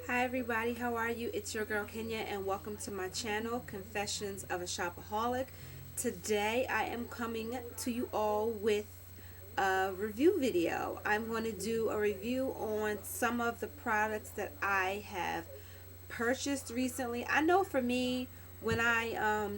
Hi everybody, how are you? It's your girl Kenya and welcome to my channel, Confessions of a Shopaholic. Today I am coming to you all with a review video. I'm going to do a review on some of the products that I have purchased recently. I know for me, when I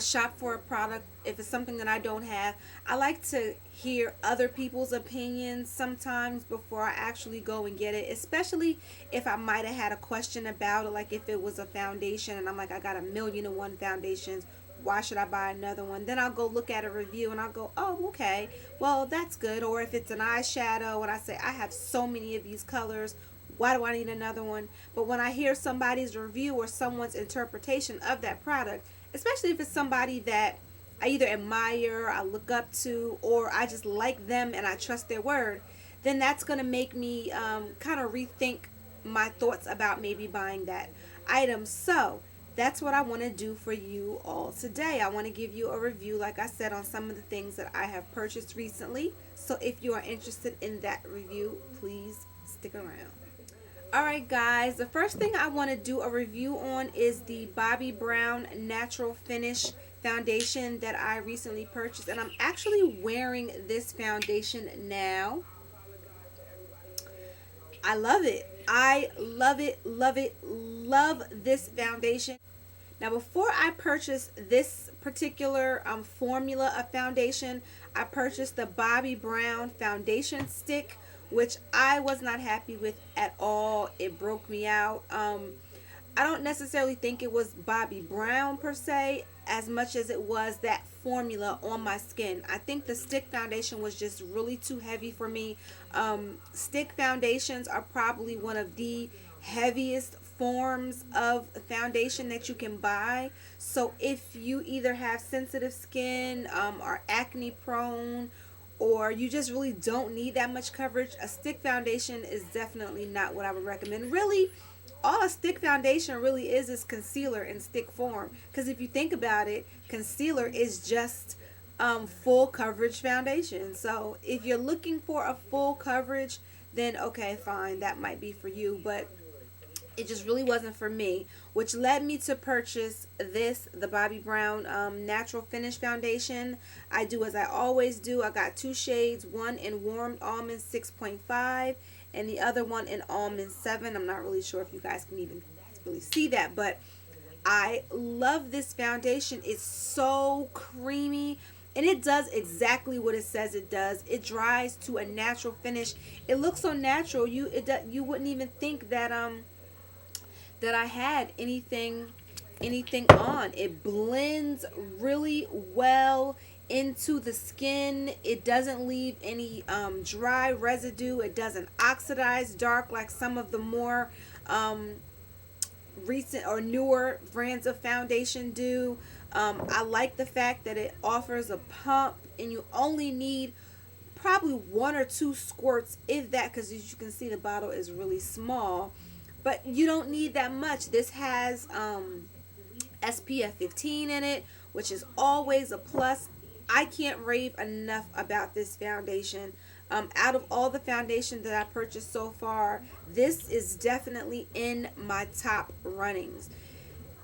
shop for a product, if it's something that I don't have, I like to hear other people's opinions sometimes before I actually go and get it, especially if I might have had a question about it, like if it was a foundation and I'm like, I got a million and one foundations, why should I buy another one? Then I'll go look at a review and I'll go, oh, okay, well, that's good. Or if it's an eyeshadow and I say, I have so many of these colors, why do I need another one? But when I hear somebody's review or someone's interpretation of that product, especially if it's somebody that I either admire, I look up to, or I just like them and I trust their word, then that's going to make me kind of rethink my thoughts about maybe buying that item. So that's what I want to do for you all today. I want to give you a review, like I said, on some of the things that I have purchased recently. So if you are interested in that review, please stick around. Alright guys, the first thing I want to do a review on is the Bobbi Brown Natural Finish foundation that I recently purchased, and I'm actually wearing this foundation now. I love it. I love it, love it, love this foundation. Now before I purchased this particular formula of foundation, I purchased the Bobbi Brown foundation stick, which I was not happy with at all. It broke me out. I don't necessarily think it was Bobbi Brown per se as much as it was that formula on my skin. I think the stick foundation was just really too heavy for me. Stick foundations are probably one of the heaviest forms of foundation that you can buy. So if you either have sensitive skin, are acne prone, or you just really don't need that much coverage, a stick foundation is definitely not what I would recommend. Really, all a stick foundation really is concealer in stick form. Because if you think about it, concealer is just full coverage foundation. So if you're looking for a full coverage, then okay, fine, that might be for you. But it just really wasn't for me, which led me to purchase the Bobbi Brown Natural Finish Foundation. I do as I always do. I got two shades, one in Warmed Almond 6.5 and the other one in Almond 7. I'm not really sure if you guys can even really see that, but I love this foundation. It's so creamy, and it does exactly what it says it does. It dries to a natural finish. It looks so natural. You wouldn't even think that that I had anything on. It blends really well into the skin. It doesn't leave any dry residue. It doesn't oxidize dark like some of the more recent or newer brands of foundation do. I like the fact that it offers a pump and you only need probably one or two squirts, if that, because as you can see the bottle is really small. But you don't need that much. This has SPF 15 in it, which is always a plus. I can't rave enough about this foundation. Out of all the foundations that I purchased so far, this is definitely in my top runnings.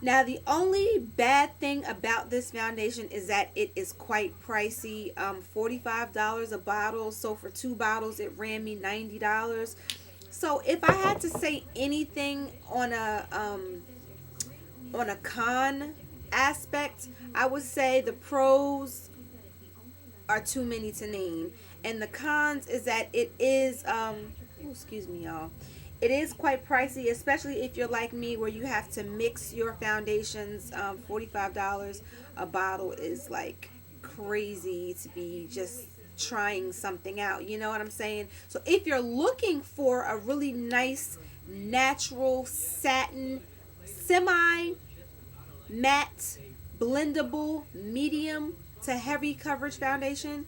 Now, the only bad thing about this foundation is that it is quite pricey. $45 a bottle. So for 2 bottles, it ran me $90. So if I had to say anything on a con aspect, I would say the pros are too many to name, and the cons is that it is excuse me y'all, it is quite pricey, especially if you're like me where you have to mix your foundations. $45 a bottle is like crazy to be just trying something out, you know what I'm saying? So if you're looking for a really nice natural satin semi matte blendable medium to heavy coverage foundation,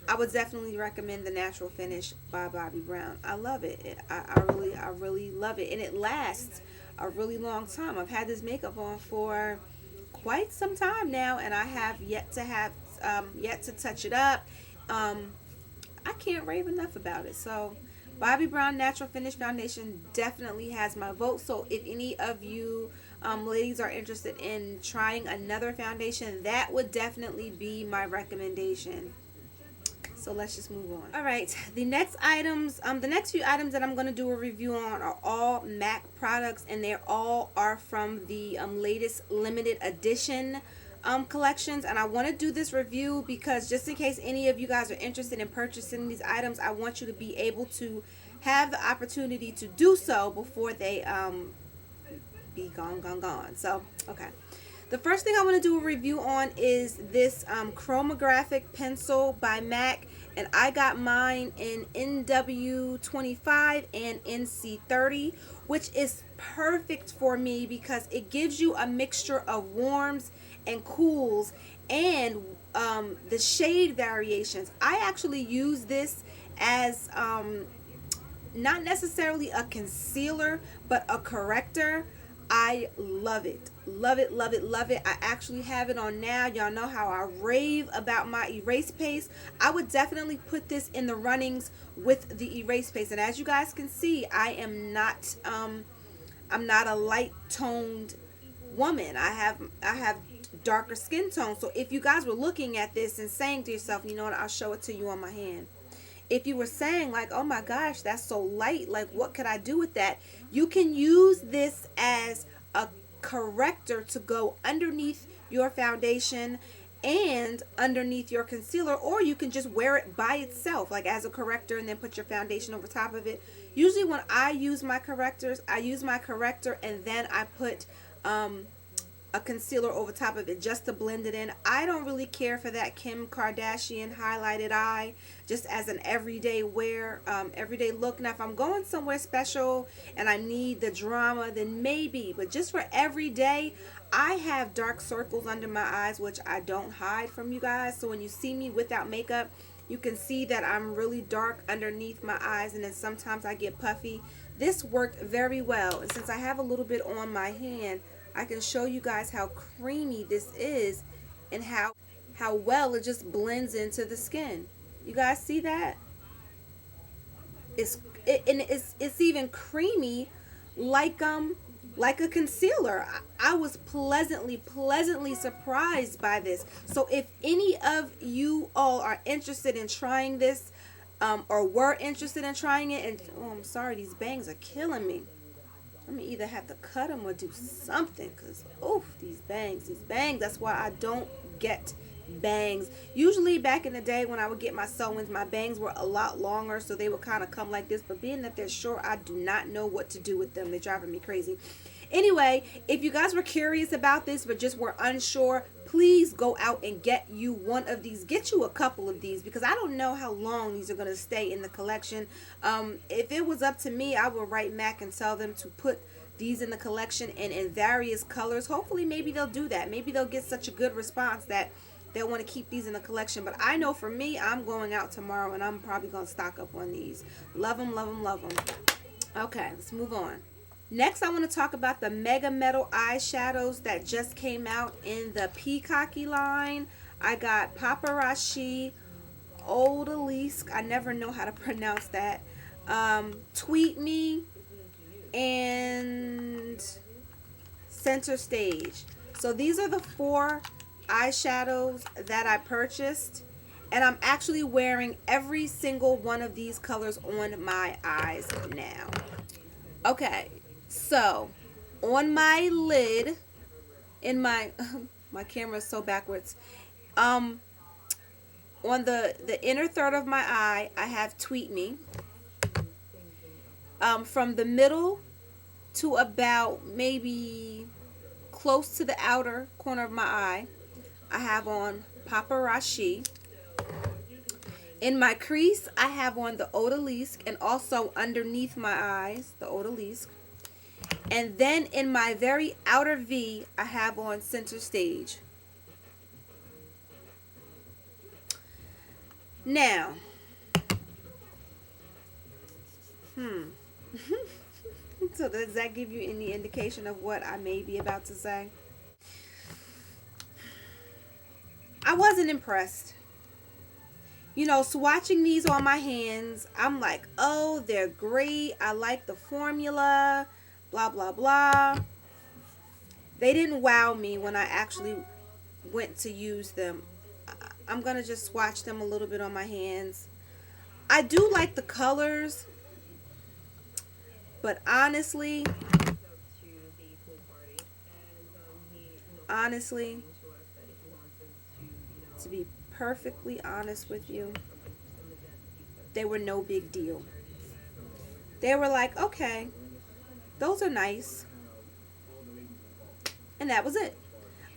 I would definitely recommend the Natural Finish by Bobbi Brown. I love it. I really love it, and it lasts a really long time. I've had this makeup on for quite some time now, and I have yet to touch it up. I can't rave enough about it. So Bobbi Brown Natural Finish Foundation definitely has my vote. So if any of you ladies are interested in trying another foundation, that would definitely be my recommendation. So let's just move on. All right, the next few items that I'm going to do a review on are all MAC products, and they all are from the latest limited edition collections. And I want to do this review because just in case any of you guys are interested in purchasing these items, I want you to be able to have the opportunity to do so before they be gone. So, okay. The first thing I want to do a review on is this chromographic pencil by MAC, and I got mine in NW25 and NC30, which is perfect for me because it gives you a mixture of warms and cools and the shade variations. I actually use this as not necessarily a concealer, but a corrector. I love it. Love it, love it, love it. I actually have it on now. Y'all know how I rave about my erase paste. I would definitely put this in the runnings with the erase paste. And as you guys can see, I'm not a light toned woman. I have darker skin tone. So if you guys were looking at this and saying to yourself, you know what, I'll show it to you on my hand. If you were saying like, oh my gosh, that's so light, like what could I do with that? You can use this as a corrector to go underneath your foundation and underneath your concealer, or you can just wear it by itself like as a corrector and then put your foundation over top of it. Usually when I use my correctors, I use my corrector and then I put a concealer over top of it just to blend it in. I don't really care for that Kim Kardashian highlighted eye just as an everyday wear, everyday look. Now if I'm going somewhere special and I need the drama, then maybe, but just for everyday, I have dark circles under my eyes, which I don't hide from you guys. So when you see me without makeup, you can see that I'm really dark underneath my eyes, and then sometimes I get puffy. This worked very well, and since I have a little bit on my hand, I can show you guys how creamy this is and how well it just blends into the skin. You guys see that? It's even creamy like a concealer. I was pleasantly surprised by this. So if any of you all are interested in trying this or were interested in trying it, and oh, I'm sorry, these bangs are killing me. I'm gonna either have to cut them or do something, because these bangs, that's why I don't get bangs. Usually back in the day when I would get my sew-ins, my bangs were a lot longer, so they would kind of come like this, but being that they're short, I do not know what to do with them. They're driving me crazy. Anyway, if you guys were curious about this but just were unsure, please go out and get you one of these. Get you a couple of these, because I don't know how long these are going to stay in the collection. If it was up to me, I would write MAC and tell them to put these in the collection and in various colors. Hopefully maybe they'll do that. Maybe they'll get such a good response that they'll want to keep these in the collection. But I know for me, I'm going out tomorrow and I'm probably going to stock up on these. Love them, love them, love them. Okay, let's move on. Next, I want to talk about the Mega Metal eyeshadows that just came out in the Peacocky line. I got Paparazzi, Odalisque, I never know how to pronounce that, Tweet Me, and Center Stage. So these are the 4 eyeshadows that I purchased, and I'm actually wearing every single one of these colors on my eyes now. Okay. So, on my lid, in my camera is so backwards. On the inner third of my eye, I have Tweet Me. From the middle to about maybe close to the outer corner of my eye, I have on Paparazzi. In my crease, I have on the Odalisque, and also underneath my eyes, the Odalisque. And then in my very outer V, I have on Center Stage. Now, so does that give you any indication of what I may be about to say? I wasn't impressed. you know, swatching these on my hands, I'm like, oh, they're great. I like the formula, blah, blah, blah. They didn't wow me when I actually went to use them. I'm going to just swatch them a little bit on my hands. I do like the colors, but honestly, to be perfectly honest with you, they were no big deal. They were like, okay, those are nice. And that was it.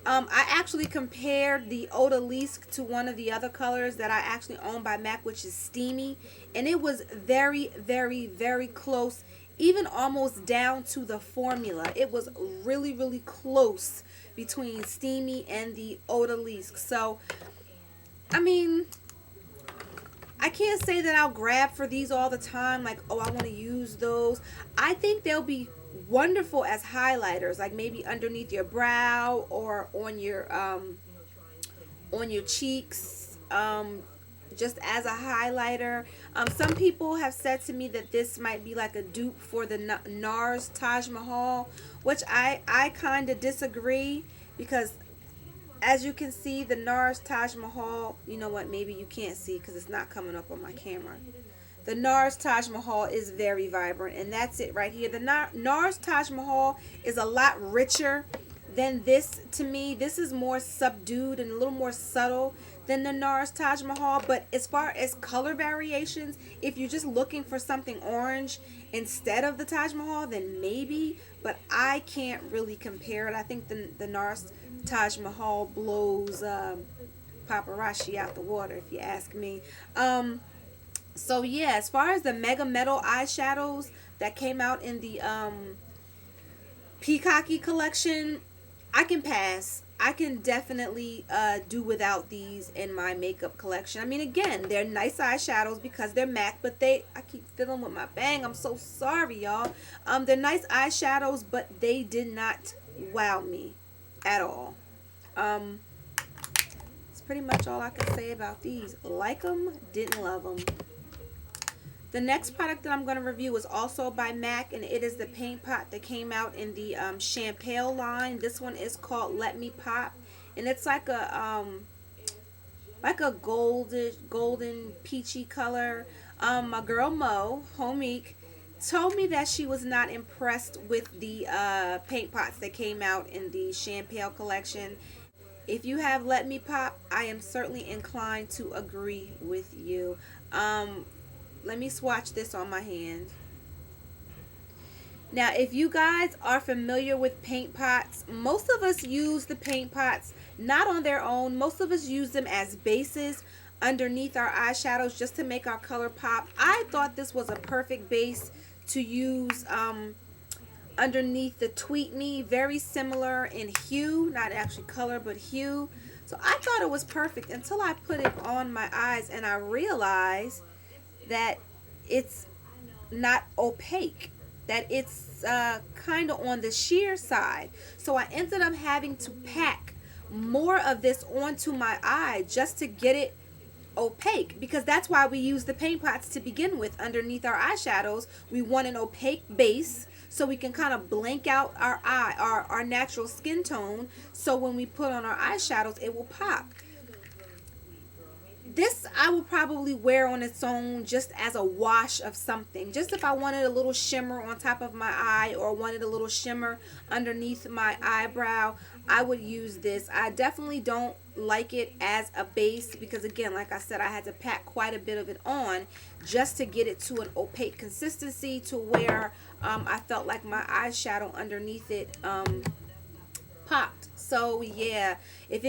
I actually compared the Odalisque to one of the other colors that I actually own by MAC, which is Steamy. And it was very, very, very close, even almost down to the formula. It was really, really close between Steamy and the Odalisque. So, I mean, I can't say that I'll grab for these all the time. Like, oh, I want to use those. I think they'll be wonderful as highlighters, like maybe underneath your brow or on your cheeks, just as a highlighter. Some people have said to me that this might be like a dupe for the NARS Taj Mahal, which I kind of disagree, because as you can see, the NARS Taj Mahal, you know what, maybe you can't see because it's not coming up on my camera. The NARS Taj Mahal is very vibrant, and that's it right here. The NARS Taj Mahal is a lot richer than this to me. This is more subdued and a little more subtle than the NARS Taj Mahal. But as far as color variations, if you're just looking for something orange instead of the Taj Mahal, then maybe. But I can't really compare it. I think the NARS Taj Mahal blows paparazzi out the water, if you ask me. So yeah, as far as the Mega Metal eyeshadows that came out in the Peacocky collection, I can pass. I can definitely do without these in my makeup collection. I mean, again, they're nice eyeshadows because they're MAC, but I keep fiddling with my bang. I'm so sorry, y'all. They're nice eyeshadows, but they did not wow me at all. It's pretty much all I can say about these. Like them, didn't love them. The next product that I'm going to review is also by MAC, and it is the paint pot that came out in the Champale line. This one is called Let Me Pop, and it's like a golden peachy color. My girl Mo, Homeek, told me that she was not impressed with the paint pots that came out in the Champale collection. If you have Let Me Pop, I am certainly inclined to agree with you. Let me swatch this on my hand. Now, if you guys are familiar with paint pots, most of us use the paint pots not on their own. Most of us use them as bases underneath our eyeshadows just to make our color pop. I thought this was a perfect base to use underneath the Tweet Me. Very similar in hue, not actually color, but hue. So I thought it was perfect until I put it on my eyes and I realized that it's not opaque, that it's kind of on the sheer side. So I ended up having to pack more of this onto my eye just to get it opaque, because that's why we use the paint pots to begin with underneath our eyeshadows. We want an opaque base so we can kind of blank out our eye, our natural skin tone, so when we put on our eyeshadows it will pop. This I will probably wear on its own just as a wash of something. Just if I wanted a little shimmer on top of my eye or wanted a little shimmer underneath my eyebrow, I would use this. I definitely don't like it as a base because, again, like I said, I had to pack quite a bit of it on just to get it to an opaque consistency to where I felt like my eyeshadow underneath it popped. So yeah, if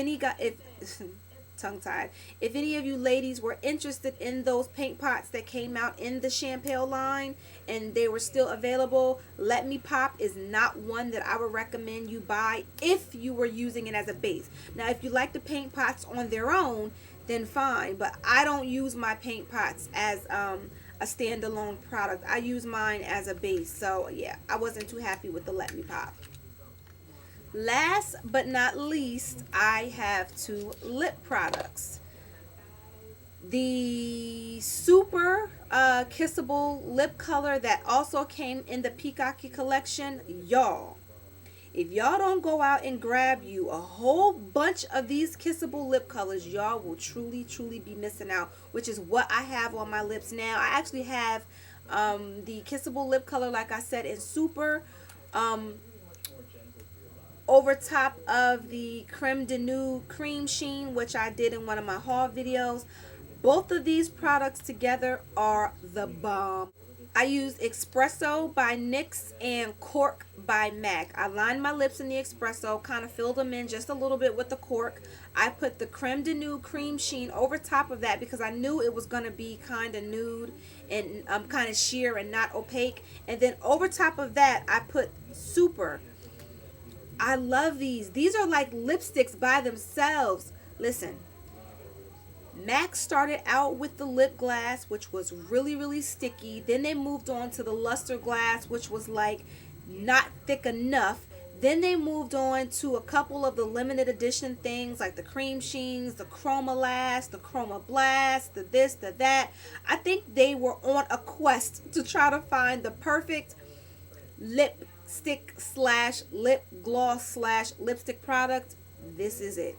tongue-tied. If any of you ladies were interested in those paint pots that came out in the Champale line and they were still available, Let Me Pop is not one that I would recommend you buy if you were using it as a base. Now, if you like the paint pots on their own, then fine, but I don't use my paint pots as a standalone product. I use mine as a base. So yeah, I wasn't too happy with the Let Me Pop. Last but not least, I have two lip products. the super kissable lip color that also came in the Peacocky collection. Y'all, if y'all don't go out and grab you a whole bunch of these kissable lip colors, y'all will truly, truly be missing out, which is what I have on my lips now. I actually have the kissable lip color, like I said, in super, over top of the Creme de Nude Cream Sheen, which I did in one of my haul videos. Both of these products together are the bomb. I used Espresso by NYX and Cork by MAC. I lined my lips in the Espresso, kind of filled them in just a little bit with the Cork. I put the Creme de Nude Cream Sheen over top of that because I knew it was going to be kind of nude and kind of sheer and not opaque. And then over top of that, I put Super. I love these. These are like lipsticks by themselves. Listen. MAC started out with the lip glass, which was really, really sticky. Then they moved on to the luster glass, which was like not thick enough. Then they moved on to a couple of the limited edition things like the Cream Sheens, the Chroma Last, the Chroma Blast, the this, the that. I think they were on a quest to try to find the perfect lipstick slash lip gloss slash lipstick product. This is it.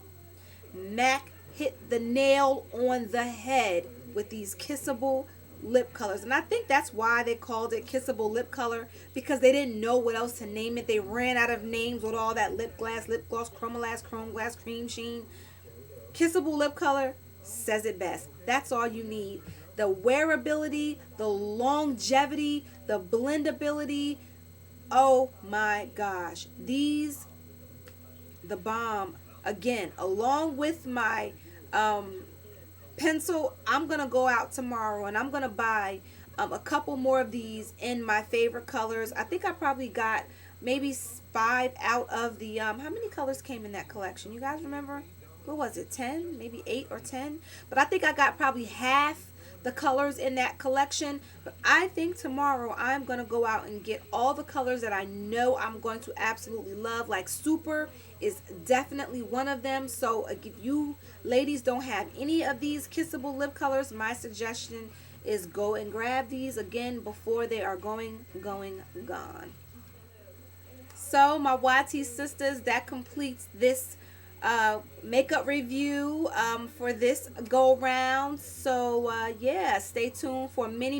MAC hit the nail on the head with these kissable lip colors, and I think that's why they called it kissable lip color, because they didn't know what else to name it. They ran out of names with all that lip glass, lip gloss, chromalace, chrome glass, cream sheen. Kissable lip color says it best. That's all you need. The wearability, the longevity, the blendability. Oh my gosh, these the bomb. Again, along with my pencil, I'm gonna go out tomorrow and I'm gonna buy a couple more of these in my favorite colors. I think I probably got maybe 5 out of the how many colors came in that collection? You guys remember? What was it? 10? Maybe 8 or 10? But I think I got probably half the colors in that collection. But I think tomorrow I'm gonna go out and get all the colors that I know I'm going to absolutely love. Like Super is definitely one of them. So if you ladies don't have any of these kissable lip colors, my suggestion is go and grab these again before they are gone. So my YT sisters, that completes this makeup review for this go round. So yeah, stay tuned for many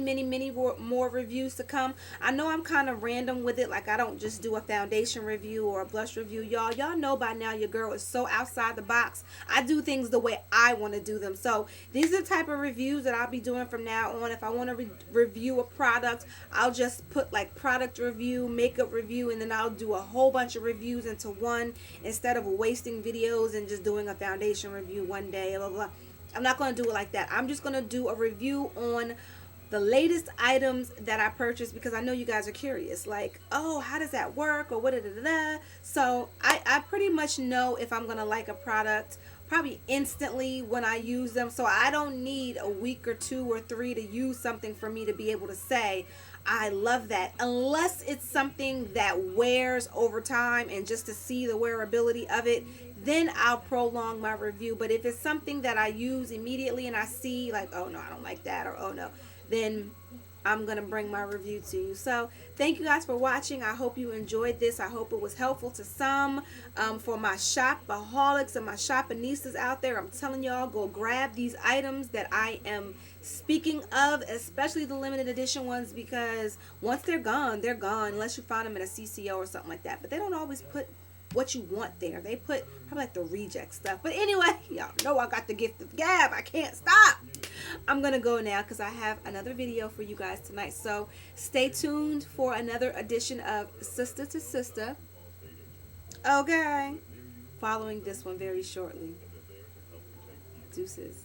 more reviews to come. I know I'm kind of random with it, like I don't just do a foundation review or a blush review. Y'all know by now your girl is so outside the box. I do things the way I want to do them. So these are the type of reviews that I'll be doing from now on. If I want to review a product, I'll just put like product review, makeup review, and then I'll do a whole bunch of reviews into one instead of wasting videos and just doing a foundation review one day, blah, blah. I'm not going to do it like that. I'm just going to do a review on the latest items that I purchased, because I know you guys are curious, like, oh, how does that work, or what, so I pretty much know if I'm going to like a product probably instantly when I use them. So I don't need a week or 2 or 3 to use something for me to be able to say I love that, unless it's something that wears over time and just to see the wearability of it, then I'll prolong my review. But if it's something that I use immediately and I see like, oh no, I don't like that, or oh no, then I'm gonna bring my review to you. So thank you guys for watching. I hope you enjoyed this. I hope it was helpful to some. For my shopaholics and my shopanistas out there, I'm telling y'all, go grab these items that I am speaking of, especially the limited edition ones, because once they're gone, unless you find them in a CCO or something like that. But they don't always put what you want there. They put probably like the reject stuff. But anyway, y'all know I got the gift of gab. I can't stop. I'm gonna go now because I have another video for you guys tonight. So stay tuned for another edition of Sister to Sister. Okay, following this one very shortly. Deuces.